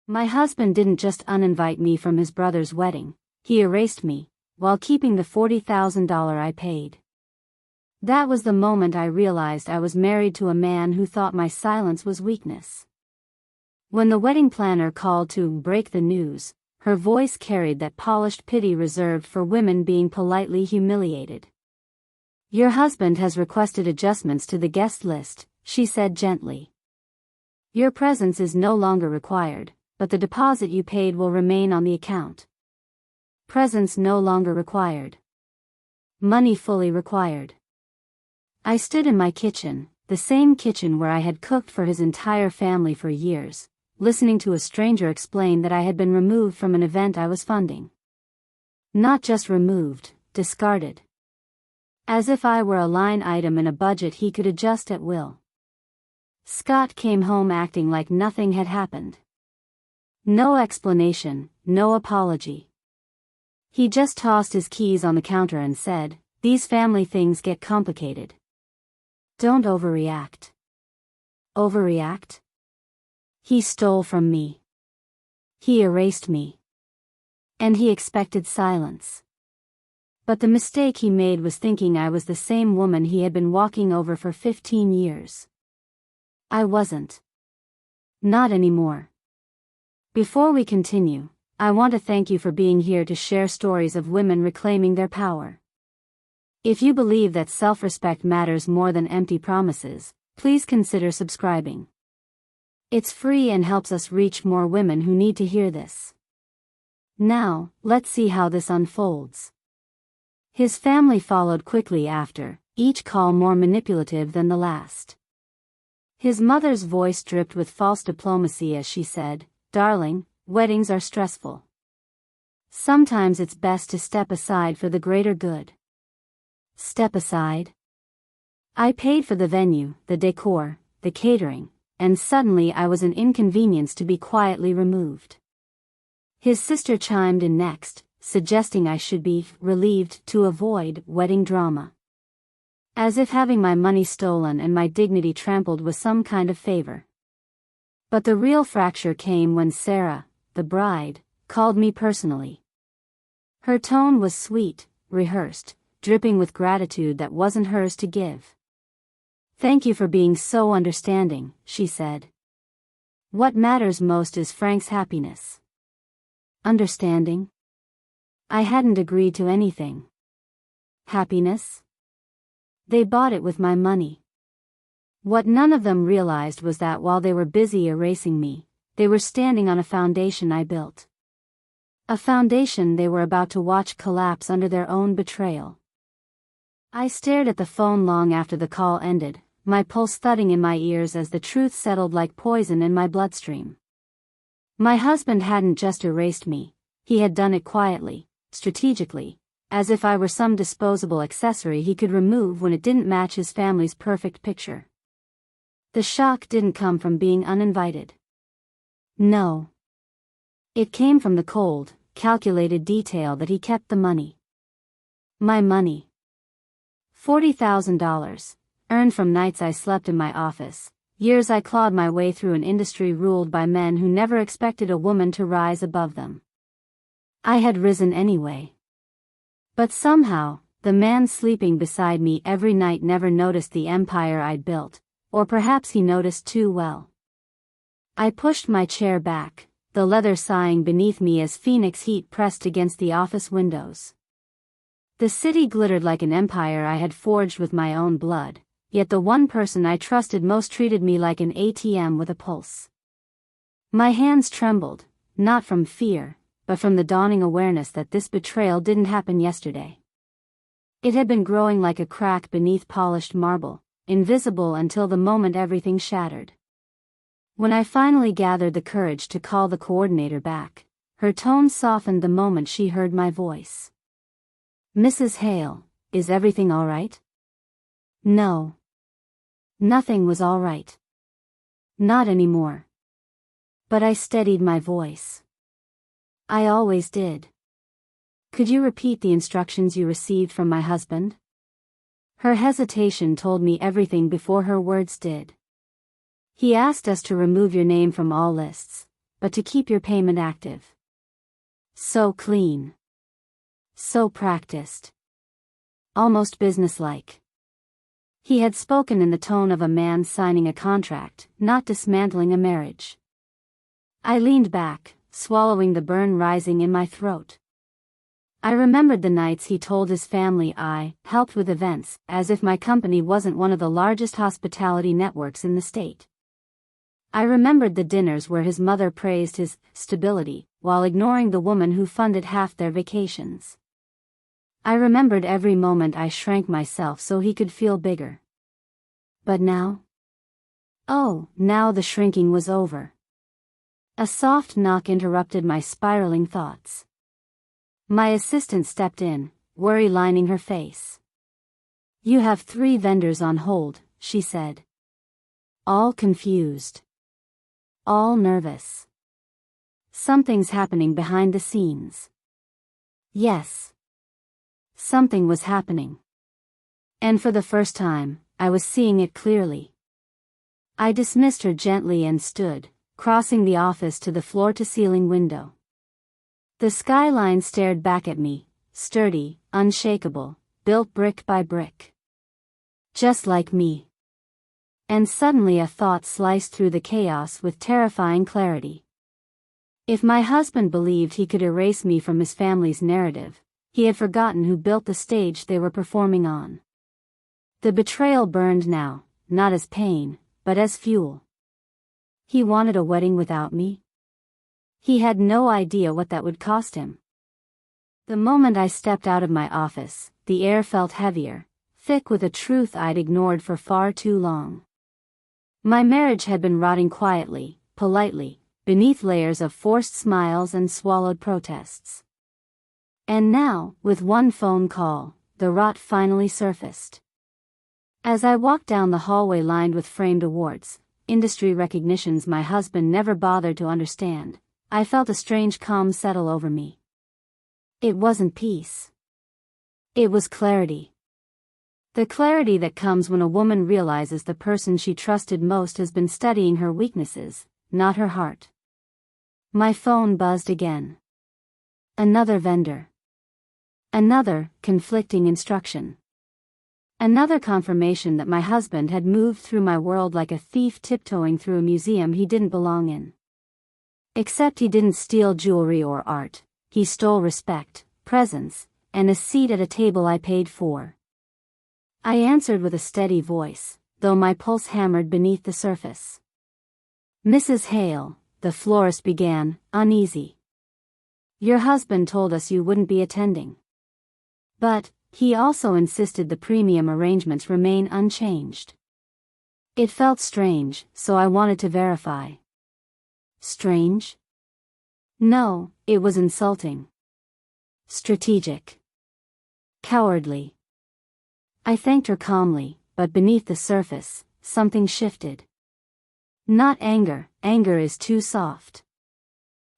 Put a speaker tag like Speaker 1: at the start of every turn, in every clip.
Speaker 1: My husband didn't just uninvite me from his brother's wedding, he erased me, while keeping the $40,000 I paid. That was the moment I realized I was married to a man who thought my silence was weakness. When the wedding planner called to break the news, her voice carried that polished pity reserved for women being politely humiliated. "Your husband has requested adjustments to the guest list," she said gently. "Your presence is no longer required, but the deposit you paid will remain on the account." Presence no longer required. Money fully required. I stood in my kitchen, the same kitchen where I had cooked for his entire family for years, listening to a stranger explain that I had been removed from an event I was funding. Not just removed, discarded. As if I were a line item in a budget he could adjust at will. Scott came home acting like nothing had happened. No explanation, no apology. He just tossed his keys on the counter and said, "These family things get complicated. Don't overreact." Overreact? He stole from me. He erased me. And he expected silence. But the mistake he made was thinking I was the same woman he had been walking over for 15 years. I wasn't. Not anymore. Before we continue, I want to thank you for being here to share stories of women reclaiming their power. If you believe that self-respect matters more than empty promises, please consider subscribing. It's free and helps us reach more women who need to hear this. Now, let's see how this unfolds. His family followed quickly after, each call more manipulative than the last. His mother's voice dripped with false diplomacy as she said, "Darling, weddings are stressful. Sometimes it's best to step aside for the greater good." Step aside? I paid for the venue, the decor, the catering, and suddenly I was an inconvenience to be quietly removed. His sister chimed in next, suggesting I should be relieved to avoid wedding drama. As if having my money stolen and my dignity trampled was some kind of favor. But the real fracture came when Sarah, the bride, called me personally. Her tone was sweet, rehearsed, dripping with gratitude that wasn't hers to give. "Thank you for being so understanding," she said. "What matters most is Frank's happiness." Understanding? I hadn't agreed to anything. Happiness? They bought it with my money. What none of them realized was that while they were busy erasing me, they were standing on a foundation I built. A foundation they were about to watch collapse under their own betrayal. I stared at the phone long after the call ended, my pulse thudding in my ears as the truth settled like poison in my bloodstream. My husband hadn't just erased me, he had done it quietly, strategically, as if I were some disposable accessory he could remove when it didn't match his family's perfect picture. The shock didn't come from being uninvited. No. It came from the cold, calculated detail that he kept the money. My money. $40,000, earned from nights I slept in my office, years I clawed my way through an industry ruled by men who never expected a woman to rise above them. I had risen anyway. But somehow, the man sleeping beside me every night never noticed the empire I'd built, or perhaps he noticed too well. I pushed my chair back, the leather sighing beneath me as phoenix heat pressed against the office windows. The city glittered like an empire I had forged with my own blood, yet the one person I trusted most treated me like an ATM with a pulse. My hands trembled, not from fear, but from the dawning awareness that this betrayal didn't happen yesterday. It had been growing like a crack beneath polished marble, invisible until the moment everything shattered. When I finally gathered the courage to call the coordinator back, her tone softened the moment she heard my voice. "Mrs. Hale, is everything all right?" No. Nothing was all right. Not anymore. But I steadied my voice. I always did. "Could you repeat the instructions you received from my husband?" Her hesitation told me everything before her words did. "He asked us to remove your name from all lists, but to keep your payment active. So clean. So practiced. Almost businesslike. He had spoken in the tone of a man signing a contract, not dismantling a marriage. I leaned back, swallowing the burn rising in my throat. I remembered the nights he told his family I helped with events, as if my company wasn't one of the largest hospitality networks in the state. I remembered the dinners where his mother praised his stability, while ignoring the woman who funded half their vacations. I remembered every moment I shrank myself so he could feel bigger. But now? Oh, now the shrinking was over. A soft knock interrupted my spiraling thoughts. My assistant stepped in, worry lining her face. "You have 3 vendors on hold," she said. All confused. All nervous. Something's happening behind the scenes. Yes. Something was happening. And for the first time, I was seeing it clearly. I dismissed her gently and stood, crossing the office to the floor-to-ceiling window. The skyline stared back at me, sturdy, unshakable, built brick by brick. Just like me. And suddenly a thought sliced through the chaos with terrifying clarity. If my husband believed he could erase me from his family's narrative, he had forgotten who built the stage they were performing on. The betrayal burned now, not as pain, but as fuel. He wanted a wedding without me? He had no idea what that would cost him. The moment I stepped out of my office, the air felt heavier, thick with a truth I'd ignored for far too long. My marriage had been rotting quietly, politely, beneath layers of forced smiles and swallowed protests. And now, with one phone call, the rot finally surfaced. As I walked down the hallway lined with framed awards, industry recognitions my husband never bothered to understand, I felt a strange calm settle over me. It wasn't peace. It was clarity. The clarity that comes when a woman realizes the person she trusted most has been studying her weaknesses, not her heart. My phone buzzed again. Another vendor. Another conflicting instruction. Another confirmation that my husband had moved through my world like a thief tiptoeing through a museum he didn't belong in. Except he didn't steal jewelry or art, he stole respect, presence, and a seat at a table I paid for. I answered with a steady voice, though my pulse hammered beneath the surface. "Mrs. Hale," the florist began, uneasy. "Your husband told us you wouldn't be attending. But he also insisted the premium arrangements remain unchanged." It felt strange, so I wanted to verify. Strange? No, it was insulting. Strategic. Cowardly. I thanked her calmly, but beneath the surface, something shifted. Not anger, anger is too soft.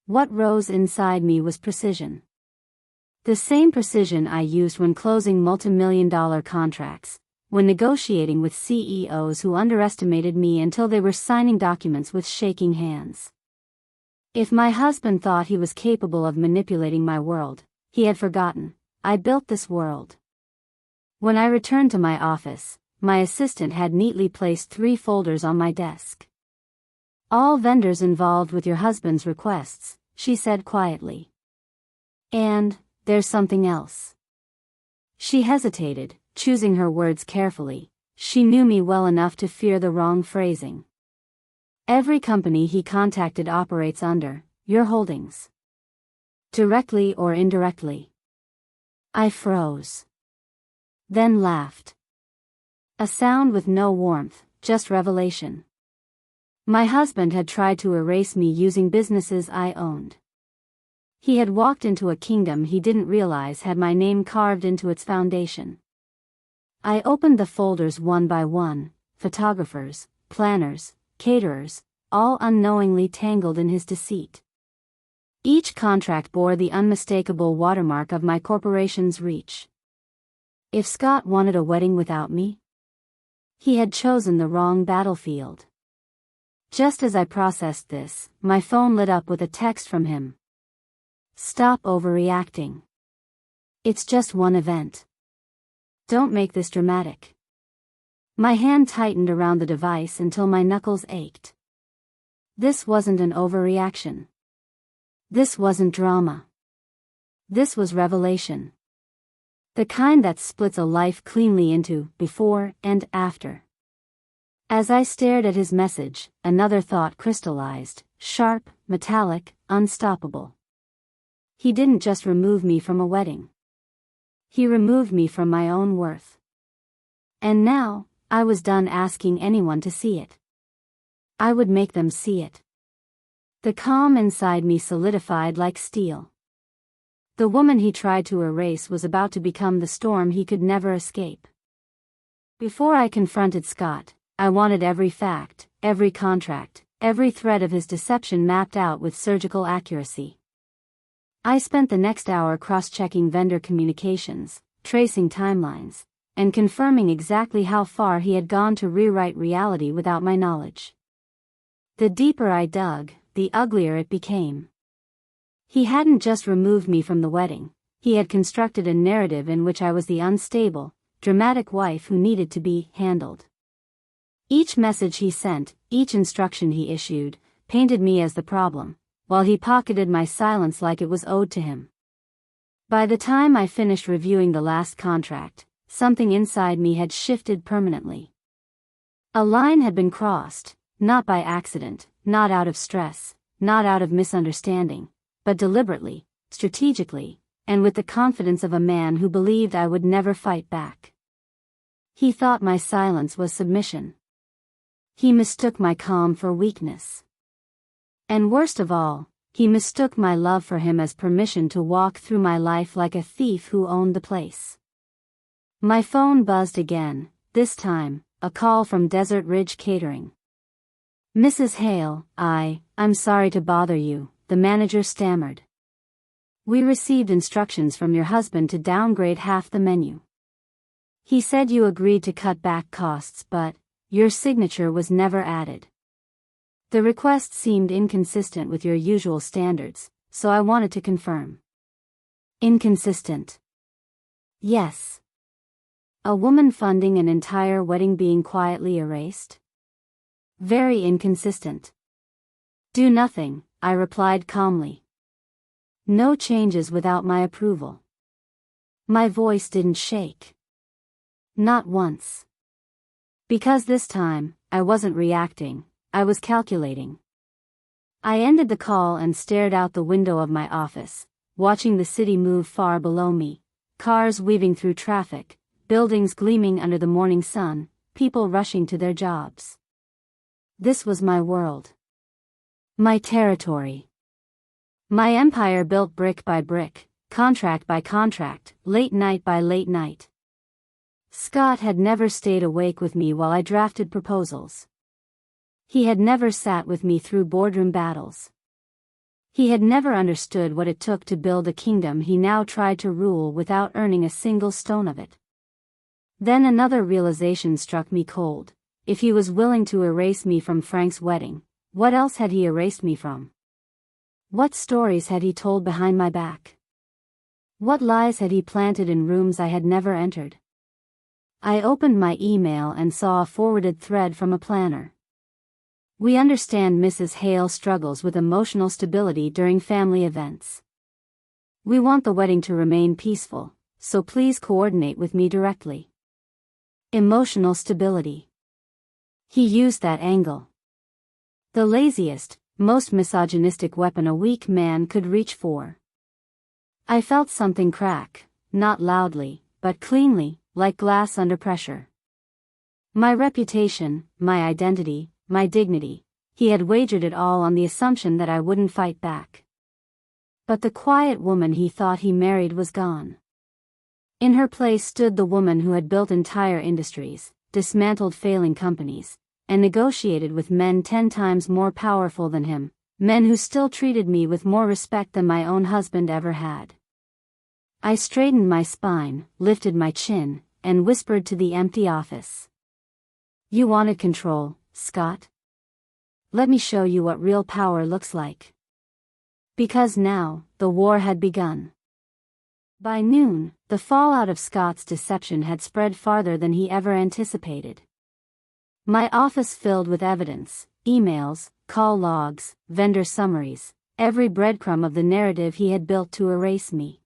Speaker 1: What rose inside me was precision. The same precision I used when closing multi-million-dollar contracts, when negotiating with CEOs who underestimated me until they were signing documents with shaking hands. If my husband thought he was capable of manipulating my world, he had forgotten, I built this world. When I returned to my office, my assistant had neatly placed 3 folders on my desk. "All vendors involved with your husband's requests," she said quietly. "And there's something else." She hesitated, choosing her words carefully. She knew me well enough to fear the wrong phrasing. "Every company he contacted operates under your holdings. Directly or indirectly." I froze. Then laughed. A sound with no warmth, just revelation. My husband had tried to erase me using businesses I owned. He had walked into a kingdom he didn't realize had my name carved into its foundation. I opened the folders one by one, photographers, planners, caterers, all unknowingly tangled in his deceit. Each contract bore the unmistakable watermark of my corporation's reach. If Scott wanted a wedding without me, he had chosen the wrong battlefield. Just as I processed this, my phone lit up with a text from him. Stop overreacting. It's just one event. Don't make this dramatic. My hand tightened around the device until my knuckles ached. This wasn't an overreaction. This wasn't drama. This was revelation. The kind that splits a life cleanly into before and after. As I stared at his message, another thought crystallized, sharp, metallic, unstoppable. He didn't just remove me from a wedding. He removed me from my own worth. And now, I was done asking anyone to see it. I would make them see it. The calm inside me solidified like steel. The woman he tried to erase was about to become the storm he could never escape. Before I confronted Scott, I wanted every fact, every contract, every thread of his deception mapped out with surgical accuracy. I spent the next hour cross-checking vendor communications, tracing timelines, and confirming exactly how far he had gone to rewrite reality without my knowledge. The deeper I dug, the uglier it became. He hadn't just removed me from the wedding, he had constructed a narrative in which I was the unstable, dramatic wife who needed to be handled. Each message he sent, each instruction he issued, painted me as the problem, while he pocketed my silence like it was owed to him. By the time I finished reviewing the last contract, something inside me had shifted permanently. A line had been crossed, not by accident, not out of stress, not out of misunderstanding, but deliberately, strategically, and with the confidence of a man who believed I would never fight back. He thought my silence was submission. He mistook my calm for weakness. And worst of all, he mistook my love for him as permission to walk through my life like a thief who owned the place. My phone buzzed again, this time, a call from Desert Ridge Catering. Mrs. Hale, I'm sorry to bother you, the manager stammered. We received instructions from your husband to downgrade half the menu. He said you agreed to cut back costs, but your signature was never added. The request seemed inconsistent with your usual standards, so I wanted to confirm. Inconsistent? Yes. A woman funding an entire wedding being quietly erased? Very inconsistent. Do nothing, I replied calmly. No changes without my approval. My voice didn't shake. Not once. Because this time, I wasn't reacting, I was calculating. I ended the call and stared out the window of my office, watching the city move far below me, cars weaving through traffic, buildings gleaming under the morning sun, people rushing to their jobs. This was my world. My territory. My empire built brick by brick, contract by contract, late night by late night. Scott had never stayed awake with me while I drafted proposals. He had never sat with me through boardroom battles. He had never understood what it took to build a kingdom he now tried to rule without earning a single stone of it. Then another realization struck me cold. If he was willing to erase me from Frank's wedding, what else had he erased me from? What stories had he told behind my back? What lies had he planted in rooms I had never entered? I opened my email and saw a forwarded thread from a planner. We understand Mrs. Hale struggles with emotional stability during family events. We want the wedding to remain peaceful, so please coordinate with me directly. Emotional stability. He used that angle. The laziest, most misogynistic weapon a weak man could reach for. I felt something crack, not loudly, but cleanly, like glass under pressure. My reputation, my identity, my dignity, he had wagered it all on the assumption that I wouldn't fight back. But the quiet woman he thought he married was gone. In her place stood the woman who had built entire industries, dismantled failing companies, and negotiated with men 10 times more powerful than him, men who still treated me with more respect than my own husband ever had. I straightened my spine, lifted my chin, and whispered to the empty office. You wanted control, Scott? let me show you what real power looks like. Because now, the war had begun. By noon, the fallout of Scott's deception had spread farther than he ever anticipated. My office filled with evidence, emails, call logs, vendor summaries, every breadcrumb of the narrative he had built to erase me.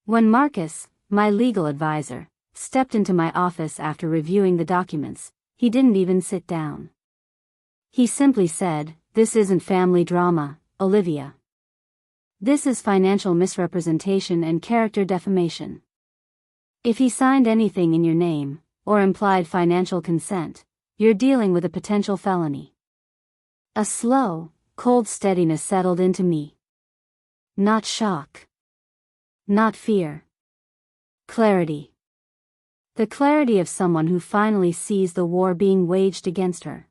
Speaker 1: When Marcus, my legal advisor, stepped into my office after reviewing the documents, he didn't even sit down. He simply said, "This isn't family drama, Olivia. This is financial misrepresentation and character defamation. If he signed anything in your name, or implied financial consent, you're dealing with a potential felony." A slow, cold steadiness settled into me. Not shock. Not fear. Clarity. The clarity of someone who finally sees the war being waged against her.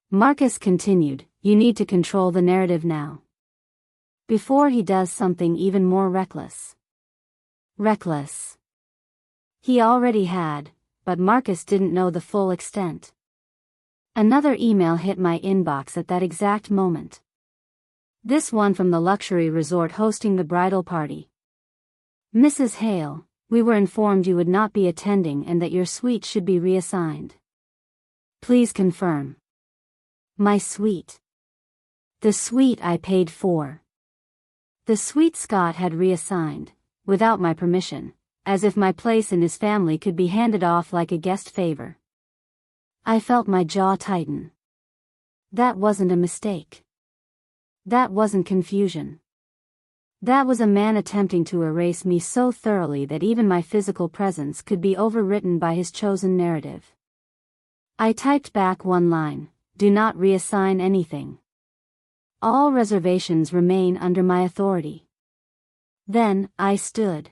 Speaker 1: Marcus continued, "You need to control the narrative now. Before he does something even more reckless." Reckless. He already had, but Marcus didn't know the full extent. Another email hit my inbox at that exact moment. This one from the luxury resort hosting the bridal party. "Mrs. Hale, we were informed you would not be attending and that your suite should be reassigned. Please confirm." My suite. The suite I paid for. The suite Scott had reassigned, without my permission, as if my place in his family could be handed off like a guest favor. I felt my jaw tighten. That wasn't a mistake. That wasn't confusion. That was a man attempting to erase me so thoroughly that even my physical presence could be overwritten by his chosen narrative. I typed back one line, "Do not reassign anything. All reservations remain under my authority." Then, I stood.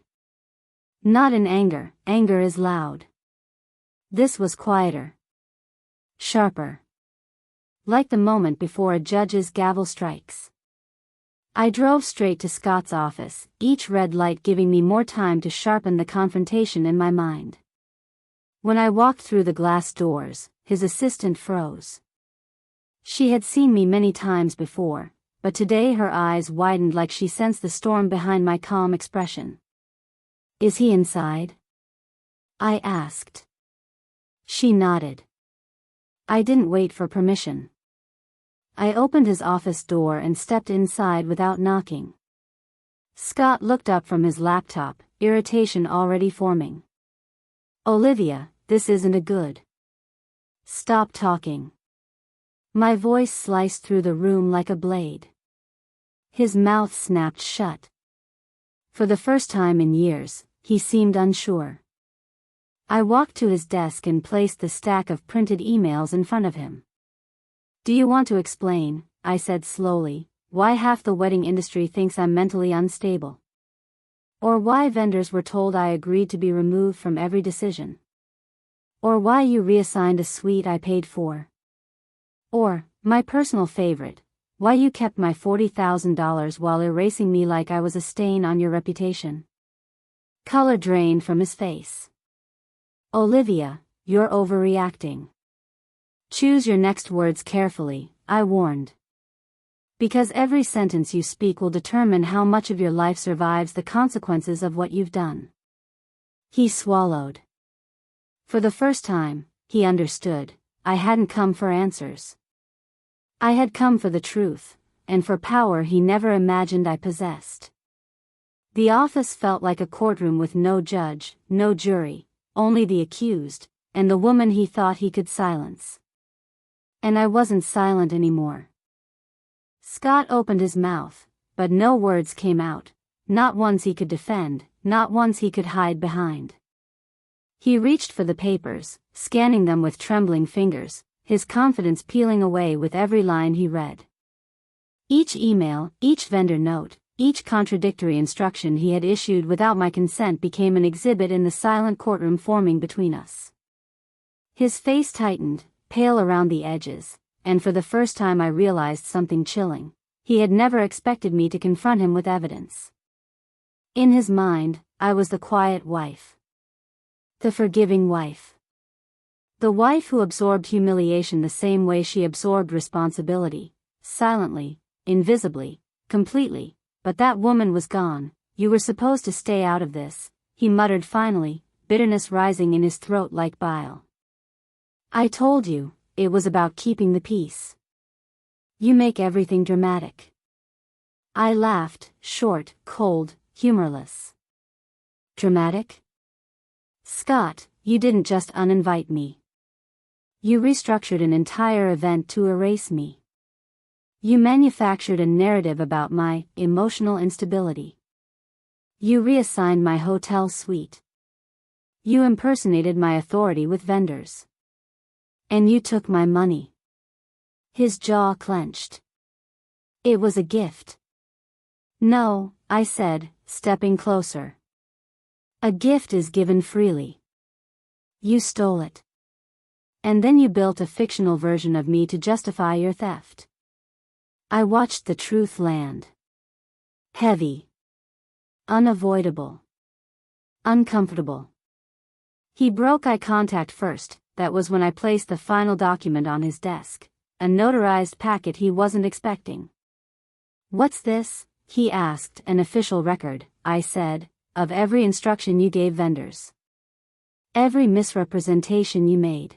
Speaker 1: Not in anger, anger is loud. This was quieter. Sharper. Like the moment before a judge's gavel strikes. I drove straight to Scott's office, each red light giving me more time to sharpen the confrontation in my mind. When I walked through the glass doors, his assistant froze. She had seen me many times before, but today her eyes widened like she sensed the storm behind my calm expression. "Is he inside?" I asked. She nodded. I didn't wait for permission. I opened his office door and stepped inside without knocking. Scott looked up from his laptop, irritation already forming. "Olivia, this isn't a good. Stop talking." My voice sliced through the room like a blade. His mouth snapped shut. For the first time in years, he seemed unsure. I walked to his desk and placed the stack of printed emails in front of him. "Do you want to explain," I said slowly, "why half the wedding industry thinks I'm mentally unstable? Or why vendors were told I agreed to be removed from every decision? Or why you reassigned a suite I paid for? Or, my personal favorite, why you kept my $40,000 while erasing me like I was a stain on your reputation?" Color drained from his face. "Olivia, you're overreacting. Choose your next words carefully," I warned. "Because every sentence you speak will determine how much of your life survives the consequences of what you've done." He swallowed. For the first time, he understood. I hadn't come for answers. I had come for the truth, and for power he never imagined I possessed. The office felt like a courtroom with no judge, no jury, only the accused, and the woman he thought he could silence. And I wasn't silent anymore. Scott opened his mouth, but no words came out, not ones he could defend, not ones he could hide behind. He reached for the papers, scanning them with trembling fingers, his confidence peeling away with every line he read. Each email, each vendor note, each contradictory instruction he had issued without my consent became an exhibit in the silent courtroom forming between us. His face tightened, pale around the edges, and for the first time I realized something chilling. He had never expected me to confront him with evidence. In his mind, I was the quiet wife. The forgiving wife. The wife who absorbed humiliation the same way she absorbed responsibility, silently, invisibly, completely. But that woman was gone. You were supposed to stay out of this, he muttered finally, bitterness rising in his throat like bile. I told you, it was about keeping the peace. You make everything dramatic. I laughed, short, cold, humorless. Dramatic? Scott, you didn't just uninvite me. You restructured an entire event to erase me. You manufactured a narrative about my emotional instability. You reassigned my hotel suite. You impersonated my authority with vendors. And you took my money. His jaw clenched. It was a gift. No, I said, stepping closer. A gift is given freely. You stole it. And then you built a fictional version of me to justify your theft. I watched the truth land. Heavy. Unavoidable. Uncomfortable. He broke eye contact first. That was when I placed the final document on his desk, a notarized packet he wasn't expecting. What's this? He asked. An official record, I said, of every instruction you gave vendors. Every misrepresentation you made.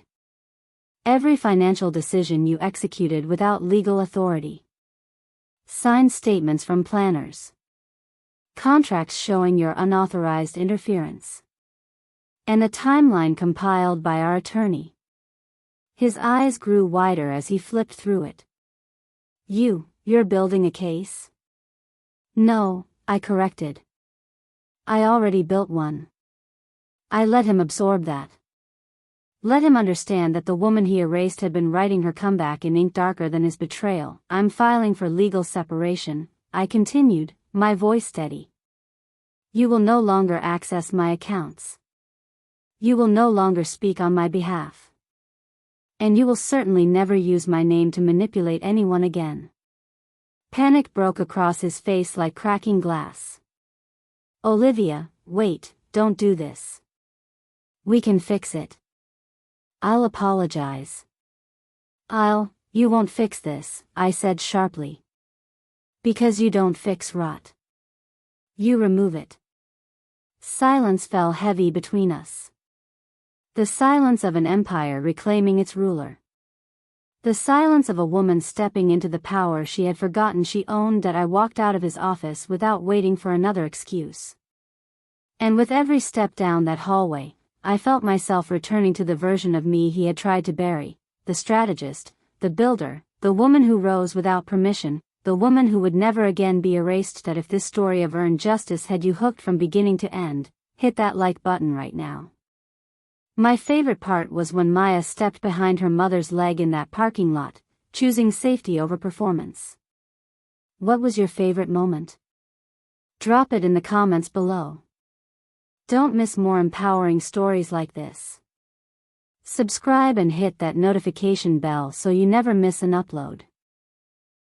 Speaker 1: Every financial decision you executed without legal authority. Signed statements from planners. Contracts showing your unauthorized interference. And a timeline compiled by our attorney. His eyes grew wider as he flipped through it. You're building a case? No, I corrected. I already built one. I let him absorb that. Let him understand that the woman he erased had been writing her comeback in ink darker than his betrayal. I'm filing for legal separation, I continued, my voice steady. You will no longer access my accounts. You will no longer speak on my behalf. And you will certainly never use my name to manipulate anyone again. Panic broke across his face like cracking glass. Olivia, wait, don't do this. We can fix it. I'll apologize. You won't fix this, I said sharply. Because you don't fix rot. You remove it. Silence fell heavy between us. The silence of an empire reclaiming its ruler. The silence of a woman stepping into the power she had forgotten she owned. That I walked out of his office without waiting for another excuse. And with every step down that hallway, I felt myself returning to the version of me he had tried to bury, the strategist, the builder, the woman who rose without permission, the woman who would never again be erased. That if this story of earned justice had you hooked from beginning to end, hit that like button right now. My favorite part was when Maya stepped behind her mother's leg in that parking lot, choosing safety over performance. What was your favorite moment? Drop it in the comments below. Don't miss more empowering stories like this. Subscribe and hit that notification bell so you never miss an upload.